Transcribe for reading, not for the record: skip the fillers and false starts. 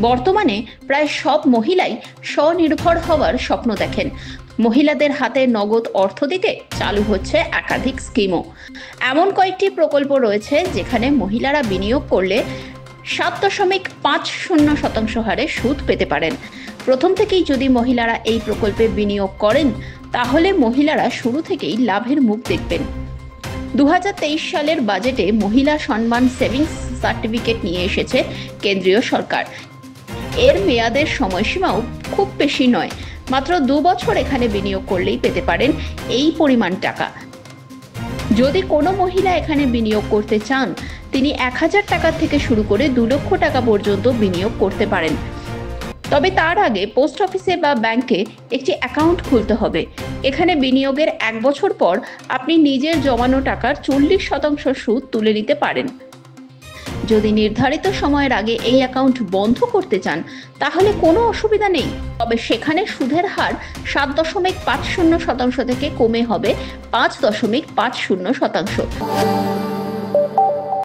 বর্তমানে প্রায় সব মহিলাই স্বনির্ভর হওয়ার স্বপ্ন দেখেন। মহিলাদের হাতে নগদ অর্থ দিতে চালু হচ্ছে একাধিক স্কিমও। এমন কয়েকটি প্রকল্প রয়েছে যেখানে মহিলারা বিনিয়োগ করলে 7.50% হারে সুদ পেতে পারেন। প্রথম থেকেই যদি মহিলারা এই প্রকল্পে বিনিয়োগ করেন তাহলে মহিলারা শুরু থেকেই লাভের মুখ দেখবেন। 2023 সালের বাজেটে মহিলা সম্মান সেভিংস সার্টিফিকেট নিয়ে এসেছে কেন্দ্রীয় সরকার। এর মেয়াদের সময়সীমাও খুব বেশি নয়, মাত্র 2 বছর এখানে বিনিয়োগ করলেই পেতে পারেন এই পরিমাণ টাকা। যদি কোনো মহিলা এখানে বিনিয়োগ করতে চান, তিনি 1000 টাকা থেকে শুরু করে 2 লক্ষ টাকা পর্যন্ত বিনিয়োগ করতে পারেন। তবে তার আগে পোস্ট অফিসে বা ব্যাংকে একটি অ্যাকাউন্ট খুলতে হবে। এখানে বিনিয়োগের 1 বছর পর আপনি নিজের জমানো টাকার 40% সুদ তুলে নিতে পারেন। যদি নির্ধারিত সময়ের আগে এই অ্যাকাউন্ট বন্ধ করতে চান তাহলে কোনো অসুবিধা নেই, তবে সেখানে সুদের হার 7.50% থেকে কমে হবে 5.50%।